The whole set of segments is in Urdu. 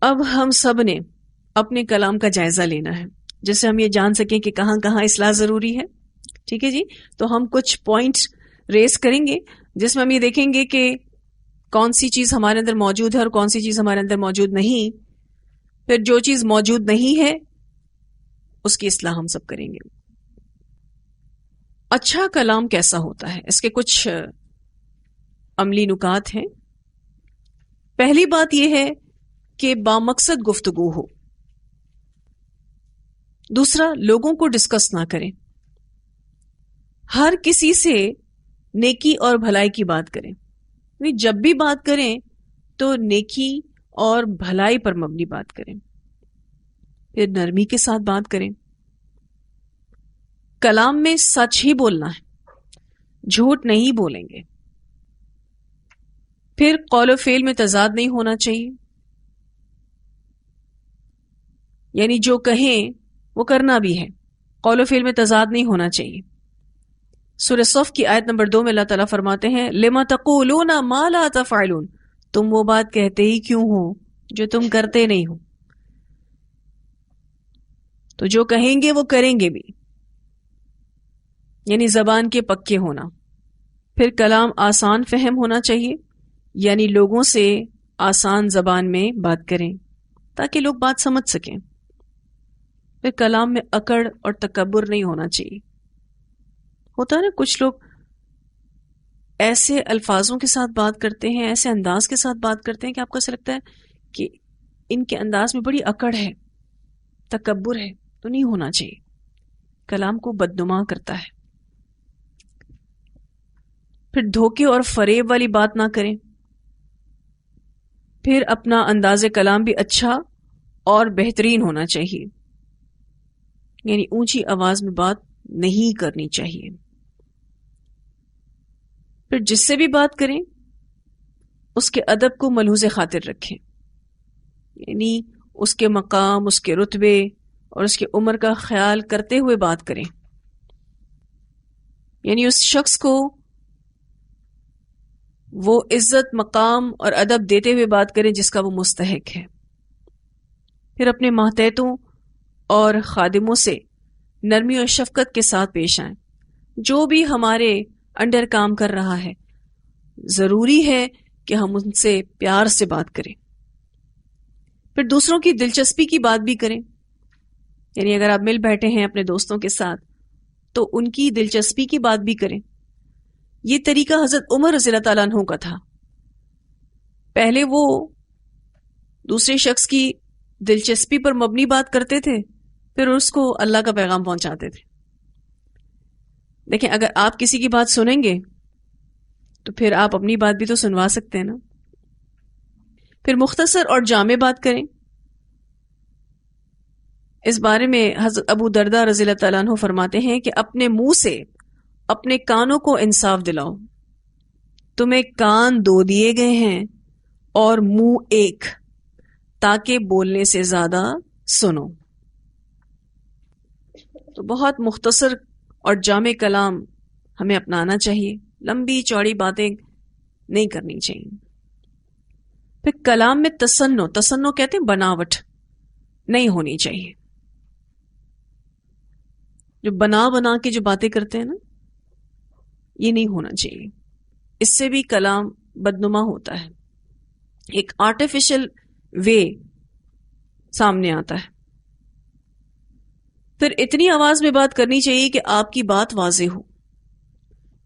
اب ہم سب نے اپنے کلام کا جائزہ لینا ہے جس سے ہم یہ جان سکیں کہ کہاں کہاں اصلاح ضروری ہے. ٹھیک ہے جی. تو ہم کچھ پوائنٹس ریز کریں گے جس میں ہم یہ دیکھیں گے کہ کون سی چیز ہمارے اندر موجود ہے اور کون سی چیز ہمارے اندر موجود نہیں. پھر جو چیز موجود نہیں ہے اس کی اصلاح ہم سب کریں گے. اچھا کلام کیسا ہوتا ہے، اس کے کچھ عملی نکات ہیں. پہلی بات یہ ہے کہ بامقصد گفتگو ہو. دوسرا، لوگوں کو ڈسکس نہ کریں. ہر کسی سے نیکی اور بھلائی کی بات کریں. جب بھی بات کریں تو نیکی اور بھلائی پر مبنی بات کریں. پھر نرمی کے ساتھ بات کریں. کلام میں سچ ہی بولنا ہے، جھوٹ نہیں بولیں گے. پھر قول و فعل میں تضاد نہیں ہونا چاہیے، یعنی جو کہیں وہ کرنا بھی ہے. قول و فعل میں تضاد نہیں ہونا چاہیے. سورہ صف کی آیت نمبر 2 میں اللہ تعالیٰ فرماتے ہیں لِمَ تَقُولُونَ مَا لَا تَفْعَلُونَ، تم وہ بات کہتے ہی کیوں ہو جو تم کرتے نہیں ہو. تو جو کہیں گے وہ کریں گے بھی، یعنی زبان کے پکے ہونا. پھر کلام آسان فہم ہونا چاہیے، یعنی لوگوں سے آسان زبان میں بات کریں تاکہ لوگ بات سمجھ سکیں. پھر کلام میں اکڑ اور تکبر نہیں ہونا چاہیے. ہوتا ہے نا کچھ لوگ ایسے الفاظوں کے ساتھ بات کرتے ہیں، ایسے انداز کے ساتھ بات کرتے ہیں کہ آپ کو ایسا لگتا ہے کہ ان کے انداز میں بڑی اکڑ ہے، تکبر ہے. تو نہیں ہونا چاہیے، کلام کو بدنما کرتا ہے. پھر دھوکے اور فریب والی بات نہ کریں. پھر اپنا انداز کلام بھی اچھا اور بہترین ہونا چاہیے، یعنی اونچی آواز میں بات نہیں کرنی چاہیے. پھر جس سے بھی بات کریں اس کے ادب کو ملحوظ خاطر رکھیں، یعنی اس کے مقام، اس کے رتبے اور اس کی عمر کا خیال کرتے ہوئے بات کریں. یعنی اس شخص کو وہ عزت، مقام اور ادب دیتے ہوئے بات کریں جس کا وہ مستحق ہے. پھر اپنے ماتحتوں اور خادموں سے نرمی اور شفقت کے ساتھ پیش آئیں. جو بھی ہمارے انڈر کام کر رہا ہے ضروری ہے کہ ہم ان سے پیار سے بات کریں. پھر دوسروں کی دلچسپی کی بات بھی کریں، یعنی اگر آپ مل بیٹھے ہیں اپنے دوستوں کے ساتھ تو ان کی دلچسپی کی بات بھی کریں. یہ طریقہ حضرت عمر رضی اللہ تعالیٰ عنہ کا تھا. پہلے وہ دوسرے شخص کی دلچسپی پر مبنی بات کرتے تھے، پھر اس کو اللہ کا پیغام پہنچاتے تھے. دیکھیں اگر آپ کسی کی بات سنیں گے تو پھر آپ اپنی بات بھی تو سنوا سکتے ہیں نا. پھر مختصر اور جامع بات کریں. اس بارے میں حضرت ابو درداء رضی اللہ تعالیٰ عنہ فرماتے ہیں کہ اپنے منہ سے اپنے کانوں کو انصاف دلاؤ. تمہیں کان 2 دیے گئے ہیں اور منہ 1، تاکہ بولنے سے زیادہ سنو. تو بہت مختصر اور جامع کلام ہمیں اپنانا چاہیے، لمبی چوڑی باتیں نہیں کرنی چاہیے. پھر کلام میں تصنع کہتے ہیں بناوٹ نہیں ہونی چاہیے. جو بنا کے جو باتیں کرتے ہیں نا، یہ نہیں ہونا چاہیے. اس سے بھی کلام بدنما ہوتا ہے، ایک آرٹیفیشل وے سامنے آتا ہے. پھر اتنی آواز میں بات کرنی چاہیے کہ آپ کی بات واضح ہو.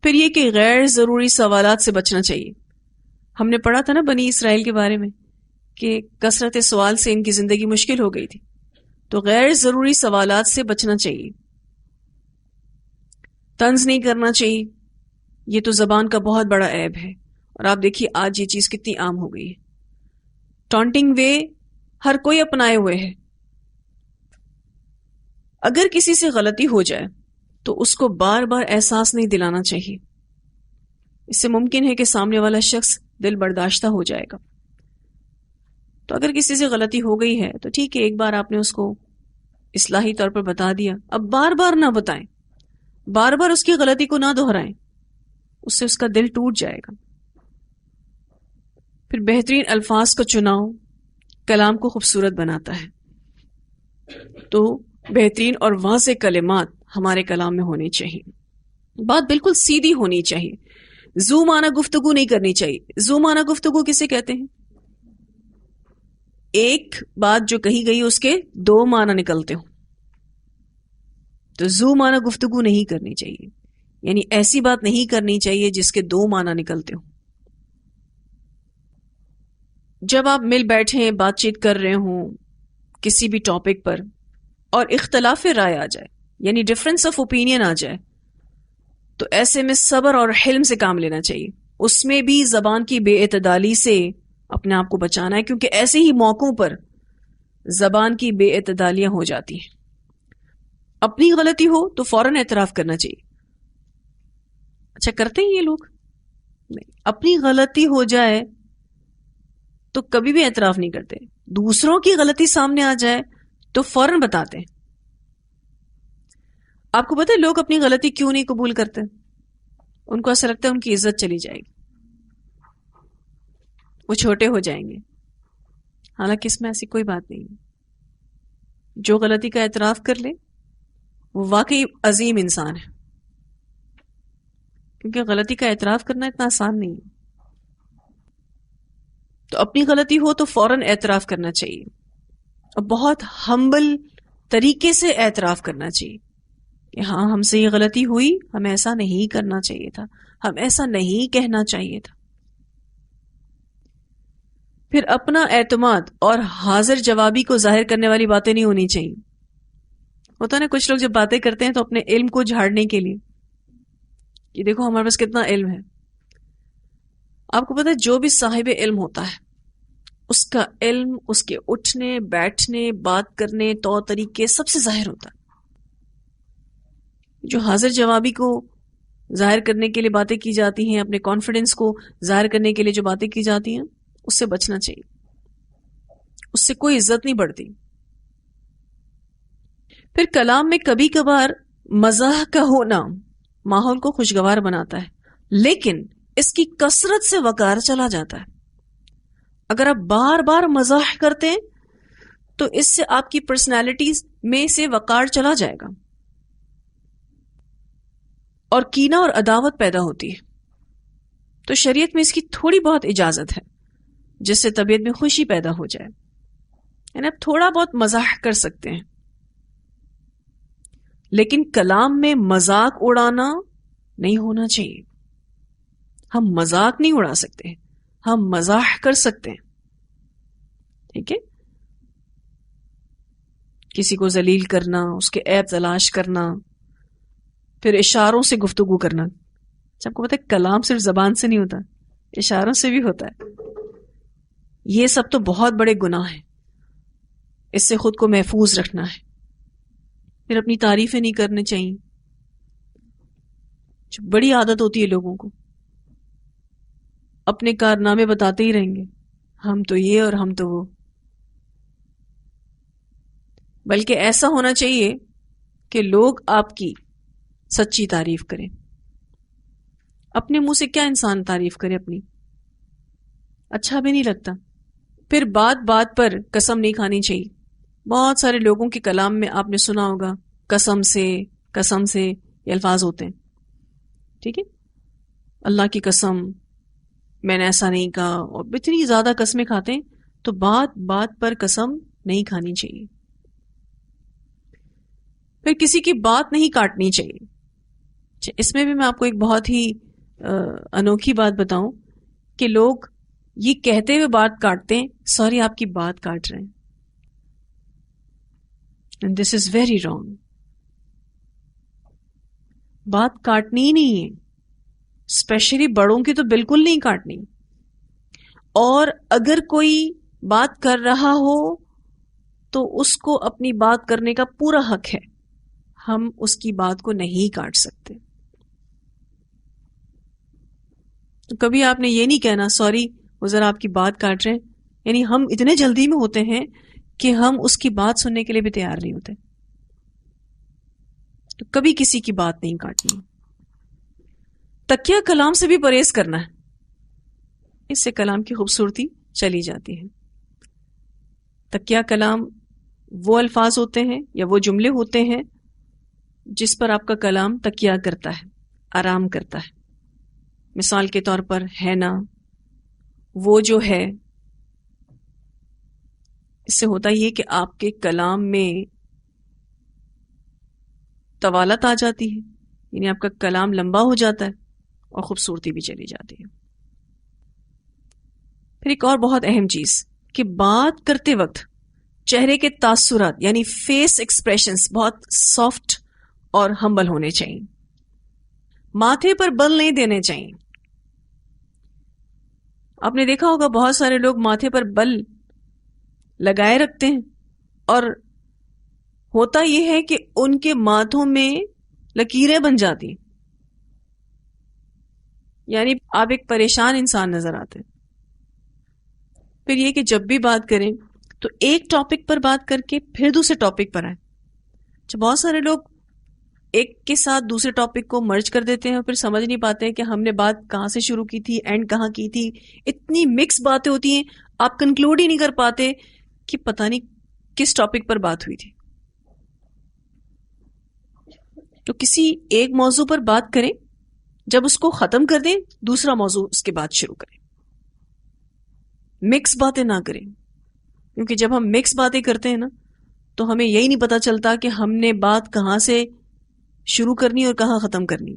پھر یہ کہ غیر ضروری سوالات سے بچنا چاہیے. ہم نے پڑھا تھا نا بنی اسرائیل کے بارے میں کہ کثرت سوال سے ان کی زندگی مشکل ہو گئی تھی. تو غیر ضروری سوالات سے بچنا چاہیے. طنز نہیں کرنا چاہیے، یہ تو زبان کا بہت بڑا عیب ہے. اور آپ دیکھیے آج یہ چیز کتنی عام ہو گئی ہے. ٹانٹنگ وے ہر کوئی اپنائے ہوئے ہے. اگر کسی سے غلطی ہو جائے تو اس کو بار بار احساس نہیں دلانا چاہیے. اس سے ممکن ہے کہ سامنے والا شخص دل برداشتہ ہو جائے گا. تو اگر کسی سے غلطی ہو گئی ہے تو ٹھیک ہے، ایک بار آپ نے اس کو اصلاحی طور پر بتا دیا، اب بار بار نہ بتائیں، بار بار اس کی غلطی کو نہ دہرائیں، اس سے اس کا دل ٹوٹ جائے گا. پھر بہترین الفاظ کا چناؤ، کلام کو خوبصورت بناتا ہے۔ تو بہترین اور واضح کلمات ہمارے کلام میں ہونی چاہیے، بات بالکل سیدھی ہونی چاہیے، زو معنی گفتگو نہیں کرنی چاہیے۔ زو معنی گفتگو کسے کہتے ہیں؟ ایک بات جو کہی گئی اس کے دو معنی نکلتے ہوں، تو زو معنی گفتگو نہیں کرنی چاہیے، یعنی ایسی بات نہیں کرنی چاہیے جس کے دو معنی نکلتے ہوں۔ جب آپ مل بیٹھے ہیں، بات چیت کر رہے ہوں کسی بھی ٹاپک پر اور اختلاف رائے آ جائے، یعنی ڈفرنس آف اوپینین آ جائے، تو ایسے میں صبر اور حلم سے کام لینا چاہیے۔ اس میں بھی زبان کی بے اعتدالی سے اپنے آپ کو بچانا ہے، کیونکہ ایسے ہی موقعوں پر زبان کی بے اعتدالیاں ہو جاتی ہیں۔ اپنی غلطی ہو تو فوراً اعتراف کرنا چاہیے۔ اچھا کرتے ہیں یہ لوگ؟ نہیں، اپنی غلطی ہو جائے تو کبھی بھی اعتراف نہیں کرتے، دوسروں کی غلطی سامنے آ جائے تو فوراً بتاتے ہیں۔ آپ کو پتہ ہے لوگ اپنی غلطی کیوں نہیں قبول کرتے؟ ان کو ایسا لگتا ہے ان کی عزت چلی جائے گی، وہ چھوٹے ہو جائیں گے۔ حالانکہ اس میں ایسی کوئی بات نہیں ہے۔ جو غلطی کا اعتراف کر لے وہ واقعی عظیم انسان ہے، کیونکہ غلطی کا اعتراف کرنا اتنا آسان نہیں ہے۔ تو اپنی غلطی ہو تو فوراً اعتراف کرنا چاہیے، اور بہت ہمبل طریقے سے اعتراف کرنا چاہیے کہ ہاں ہم سے یہ غلطی ہوئی، ہمیں ایسا نہیں کرنا چاہیے تھا، ہم ایسا نہیں کہنا چاہیے تھا۔ پھر اپنا اعتماد اور حاضر جوابی کو ظاہر کرنے والی باتیں نہیں ہونی چاہیے۔ ہوتا ہے نا کچھ لوگ جب باتیں کرتے ہیں تو اپنے علم کو جھاڑنے کے لیے کہ دیکھو ہمارے پاس کتنا علم ہے۔ آپ کو پتہ ہے جو بھی صاحب علم ہوتا ہے اس کا علم اس کے اٹھنے بیٹھنے بات کرنے طور طریقے سب سے ظاہر ہوتا ہے۔ جو حاضر جوابی کو ظاہر کرنے کے لیے باتیں کی جاتی ہیں، اپنے کانفیڈنس کو ظاہر کرنے کے لیے جو باتیں کی جاتی ہیں، اس سے بچنا چاہیے، اس سے کوئی عزت نہیں بڑھتی۔ پھر کلام میں کبھی کبھار مزاح کا ہونا ماحول کو خوشگوار بناتا ہے، لیکن اس کی کثرت سے وقار چلا جاتا ہے۔ اگر آپ بار بار مزاح کرتے ہیں تو اس سے آپ کی پرسنالٹیز میں سے وقار چلا جائے گا اور کینہ اور عداوت پیدا ہوتی ہے۔ تو شریعت میں اس کی تھوڑی بہت اجازت ہے جس سے طبیعت میں خوشی پیدا ہو جائے، یعنی آپ تھوڑا بہت مزاح کر سکتے ہیں، لیکن کلام میں مذاق اڑانا نہیں ہونا چاہیے۔ ہم مذاق نہیں اڑا سکتے، ہم مزاح کر سکتے ہیں، ٹھیک ہے؟ کسی کو ذلیل کرنا، اس کے عیب تلاش کرنا، پھر اشاروں سے گفتگو کرنا۔ آپ کو پتہ ہے کلام صرف زبان سے نہیں ہوتا، اشاروں سے بھی ہوتا ہے۔ یہ سب تو بہت بڑے گناہ ہیں، اس سے خود کو محفوظ رکھنا ہے۔ پھر اپنی تعریفیں نہیں کرنی چاہیے، جو بڑی عادت ہوتی ہے لوگوں کو، اپنے کارنامے بتاتے ہی رہیں گے، ہم تو یہ اور ہم تو وہ۔ بلکہ ایسا ہونا چاہیے کہ لوگ آپ کی سچی تعریف کریں۔ اپنے منہ سے کیا انسان تعریف کرے اپنی؟ اچھا بھی نہیں لگتا۔ پھر بات بات پر قسم نہیں کھانی چاہیے۔ بہت سارے لوگوں کے کلام میں آپ نے سنا ہوگا قسم سے یہ الفاظ ہوتے ہیں، ٹھیک ہے؟ اللہ کی قسم میں نے ایسا نہیں کہا، اور اتنی زیادہ قسمیں کھاتے ہیں۔ تو بات بات پر قسم نہیں کھانی چاہیے۔ پھر کسی کی بات نہیں کاٹنی چاہیے۔ اس میں بھی میں آپ کو ایک بہت ہی انوکھی بات بتاؤں کہ لوگ یہ کہتے ہوئے بات کاٹتے ہیں، سوری آپ کی بات کاٹ رہے ہیں، and this is very wrong۔ بات کاٹنی ہی نہیں ہے، اسپیشلی بڑوں کی تو بالکل نہیں کاٹنی۔ اور اگر کوئی بات کر رہا ہو تو اس کو اپنی بات کرنے کا پورا حق ہے، ہم اس کی بات کو نہیں کاٹ سکتے۔ تو کبھی آپ نے یہ نہیں کہنا سوری وہ ذرا آپ کی بات کاٹ رہے ہیں، یعنی ہم اتنے جلدی میں ہوتے ہیں کہ ہم اس کی بات سننے کے لیے بھی تیار نہیں ہوتے۔ تو کبھی کسی کی بات نہیں کاٹنی۔ تکیہ کلام سے بھی پرہیز کرنا ہے، اس سے کلام کی خوبصورتی چلی جاتی ہے۔ تکیہ کلام وہ الفاظ ہوتے ہیں یا وہ جملے ہوتے ہیں جس پر آپ کا کلام تکیہ کرتا ہے، آرام کرتا ہے. مثال کے طور پر ہے نا، وہ جو ہے. اس سے ہوتا یہ کہ آپ کے کلام میں طوالت آ جاتی ہے، یعنی آپ کا کلام لمبا ہو جاتا ہے اور خوبصورتی بھی چلی جاتی ہے. پھر ایک اور بہت اہم چیز کہ بات کرتے وقت چہرے کے تاثرات یعنی فیس ایکسپریشنز بہت سافٹ اور ہمبل ہونے چاہیے. ماتھے پر بل نہیں دینے چاہیے. آپ نے دیکھا ہوگا بہت سارے لوگ ماتھے پر بل لگائے رکھتے ہیں اور ہوتا یہ ہے کہ ان کے ماتھوں میں لکیریں بن جاتی، یعنی آپ ایک پریشان انسان نظر آتے. پھر یہ کہ جب بھی بات کریں تو ایک ٹاپک پر بات کر کے پھر دوسرے ٹاپک پر آئیں. بہت سارے لوگ ایک کے ساتھ دوسرے ٹاپک کو مرج کر دیتے ہیں اور پھر سمجھ نہیں پاتے کہ ہم نے بات کہاں سے شروع کی تھی، اینڈ کہاں کی تھی. اتنی مکس باتیں ہوتی ہیں، آپ کنکلوڈ ہی نہیں کر پاتے کہ پتہ نہیں کس ٹاپک پر بات ہوئی تھی. تو کسی ایک موضوع پر بات کریں، جب اس کو ختم کر دیں دوسرا موضوع اس کے بعد شروع کریں. مکس باتیں نہ کریں، کیونکہ جب ہم مکس باتیں کرتے ہیں نا تو ہمیں یہی نہیں پتا چلتا کہ ہم نے بات کہاں سے شروع کرنی اور کہاں ختم کرنی.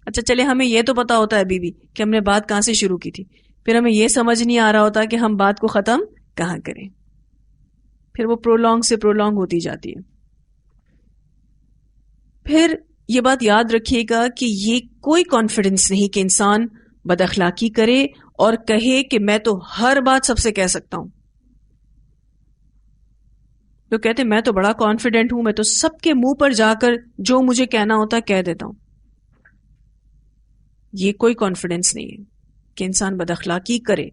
اچھا چلے ہمیں یہ تو پتا ہوتا ہے ابھی بھی کہ ہم نے بات کہاں سے شروع کی تھی، پھر ہمیں یہ سمجھ نہیں آ رہا ہوتا کہ ہم بات کو ختم کہاں کریں. پھر وہ پرولونگ سے پرولونگ ہوتی جاتی ہے. پھر یہ بات یاد رکھیے گا کہ یہ کوئی کانفیڈنس نہیں کہ انسان بد اخلاقی کرے اور کہے کہ میں تو ہر بات سب سے کہہ سکتا ہوں. تو کہتے میں تو بڑا کانفیڈنٹ ہوں، میں تو سب کے منہ پر جا کر جو مجھے کہنا ہوتا ہے کہہ دیتا ہوں. یہ کوئی کانفیڈنس نہیں ہے کہ انسان بد اخلاقی کرے.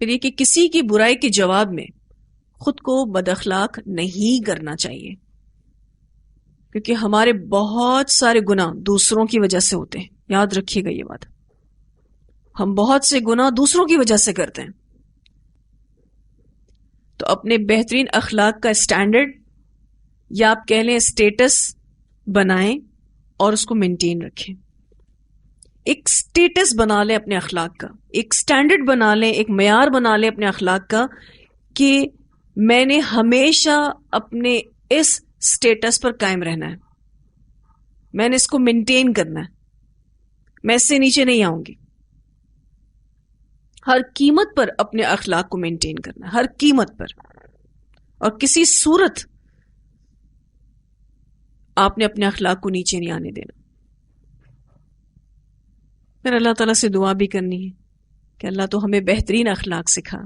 پھر یہ کہ کسی کی برائی کے جواب میں خود کو بد اخلاق نہیں کرنا چاہیے، کیونکہ ہمارے بہت سارے گناہ دوسروں کی وجہ سے ہوتے ہیں. یاد رکھیے گا یہ بات، ہم بہت سے گناہ دوسروں کی وجہ سے کرتے ہیں. تو اپنے بہترین اخلاق کا اسٹینڈرڈ یا آپ کہہ لیں اسٹیٹس بنائیں اور اس کو مینٹین رکھیں. ایک اسٹیٹس بنا لیں اپنے اخلاق کا، ایک اسٹینڈرڈ بنا لیں، ایک معیار بنا لیں اپنے اخلاق کا کہ میں نے ہمیشہ اپنے اس اسٹیٹس پر قائم رہنا ہے، میں نے اس کو مینٹین کرنا ہے، میں اس سے نیچے نہیں آؤں گی. ہر قیمت پر اپنے اخلاق کو مینٹین کرنا ہے، ہر قیمت پر، اور کسی صورت آپ نے اپنے اخلاق کو نیچے نہیں آنے دینا. پھر اللہ تعالیٰ سے دعا بھی کرنی ہے کہ اللہ تو ہمیں بہترین اخلاق سکھا،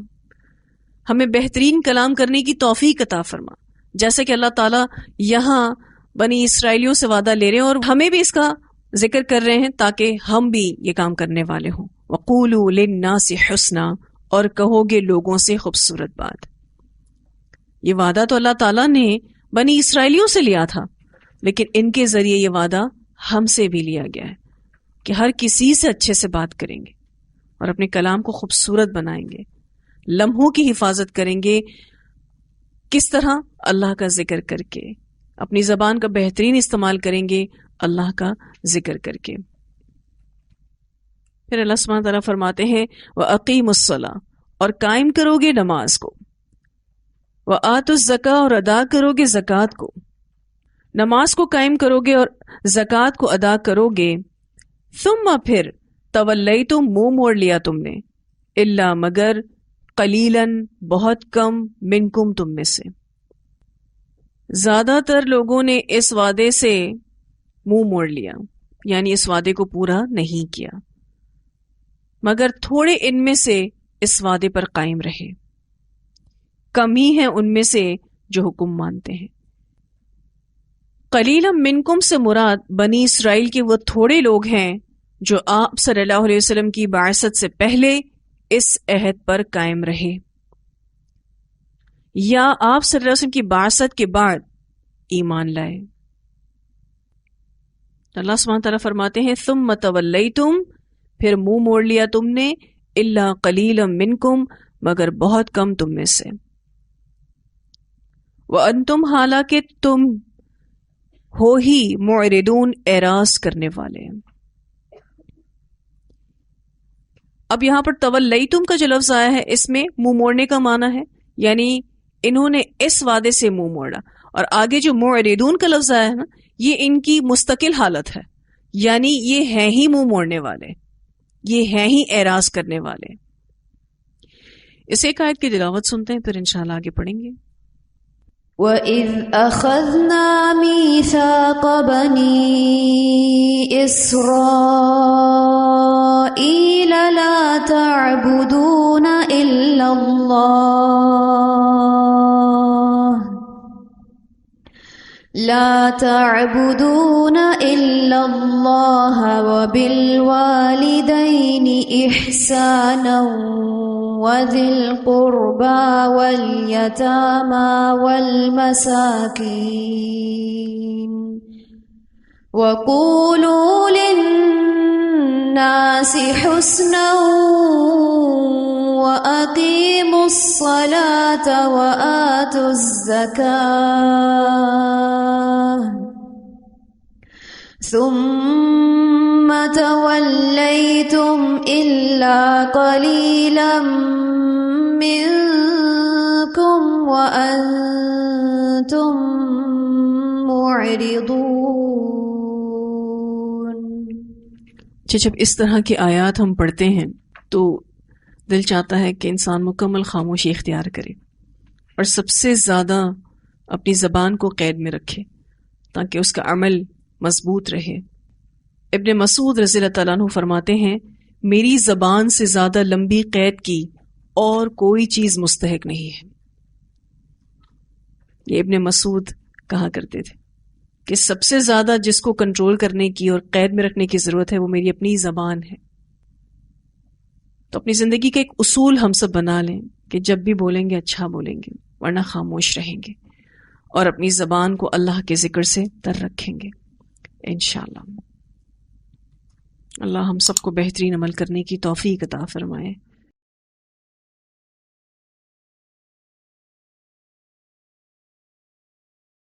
ہمیں بہترین کلام کرنے کی توفیق عطا فرما. جیسے کہ اللہ تعالیٰ یہاں بنی اسرائیلیوں سے وعدہ لے رہے ہیں اور ہمیں بھی اس کا ذکر کر رہے ہیں تاکہ ہم بھی یہ کام کرنے والے ہوں. وَقُولُوا لِلنَّاسِ حُسْنًا، اور کہو گے لوگوں سے خوبصورت بات. یہ وعدہ تو اللہ تعالیٰ نے بنی اسرائیلیوں سے لیا تھا، لیکن ان کے ذریعے یہ وعدہ ہم سے بھی لیا گیا ہے کہ ہر کسی سے اچھے سے بات کریں گے اور اپنے کلام کو خوبصورت بنائیں گے، لمحوں کی حفاظت کریں گے. کس طرح؟ اللہ کا ذکر کر کے، اپنی زبان کا بہترین استعمال کریں گے اللہ کا ذکر کر کے. پھر اللہ سبحانہ تعالیٰ فرماتے ہیں وَأَقِیمُوا الصَّلَاةَ، اور قائم کرو گے نماز کو، وَآتُوا الزَّکَاةَ، اور ادا کرو گے زکوٰۃ کو. نماز کو قائم کرو گے اور زکوٰۃ کو ادا کرو گے. ثم پھر تولیتم، منہ موڑ لیا تم نے، الا مگر، قلیلاً بہت کم، منکم تم میں سے. زیادہ تر لوگوں نے اس وعدے سے منہ موڑ لیا، یعنی اس وعدے کو پورا نہیں کیا، مگر تھوڑے ان میں سے اس وعدے پر قائم رہے. کم ہی ہیں ان میں سے جو حکم مانتے ہیں. قلیلا منکم سے مراد بنی اسرائیل کے وہ تھوڑے لوگ ہیں جو آپ صلی اللہ علیہ وسلم کی بعثت سے پہلے اس عہد پر قائم رہے، یا آپ صلی اللہ علیہ وسلم کی بعثت کے بعد ایمان لائے. اللہ سبحانہ تعالیٰ فرماتے ہیں ثم تولیتم، پھر منہ موڑ لیا تم نے، الا قلیلا منکم، مگر بہت کم تم میں سے. وَأَنْتُمْ حالانکہ تم ہو ہی معرضون اعراض کرنے والے. اب یہاں پر تولیتم کا جو لفظ آیا ہے اس میں منہ موڑنے کا معنی ہے، یعنی انہوں نے اس وعدے سے منہ موڑا. اور آگے جو معرضون کا لفظ آیا ہے نا، یہ ان کی مستقل حالت ہے، یعنی یہ ہیں ہی منہ موڑنے والے، یہ ہیں ہی اعراض کرنے والے. اس ایک آیت کی تلاوت سنتے ہیں، پھر انشاءاللہ آگے پڑھیں گے. وَإِذْ أَخَذْنَا مِيثَاقَ بَنِي إِسْرَائِيلَ لَا تَعْبُدُونَ إِلَّا اللَّهَ وَبِالْوَالِدَيْنِ إِحْسَانًا وَذِي الْقُرْبَى وَالْيَتَامَى وَالْمَسَاكِينِ وَقُولُوا لِلنَّاسِ حُسْنًا وَأَقِيمُوا الصَّلَاةَ وَآتُوا الزَّكَاةَ ثُمَّ تَوَلَّيْتُمْ إِلَّا قَلِيلًا مِّنكُمْ وَأَنتُم مُّعْرِضُونَ. جب اس طرح کی آیات ہم پڑھتے ہیں تو دل چاہتا ہے کہ انسان مکمل خاموشی اختیار کرے اور سب سے زیادہ اپنی زبان کو قید میں رکھے تاکہ اس کا عمل مضبوط رہے. ابن مسعود رضی اللہ تعالیٰ عنہ فرماتے ہیں میری زبان سے زیادہ لمبی قید کی اور کوئی چیز مستحق نہیں ہے. یہ ابن مسعود کہا کرتے تھے کہ سب سے زیادہ جس کو کنٹرول کرنے کی اور قید میں رکھنے کی ضرورت ہے وہ میری اپنی زبان ہے. تو اپنی زندگی کا ایک اصول ہم سب بنا لیں کہ جب بھی بولیں گے اچھا بولیں گے ورنہ خاموش رہیں گے اور اپنی زبان کو اللہ کے ذکر سے تر رکھیں گے انشاءاللہ. اللہ ہم سب کو بہترین عمل کرنے کی توفیق عطا فرمائے.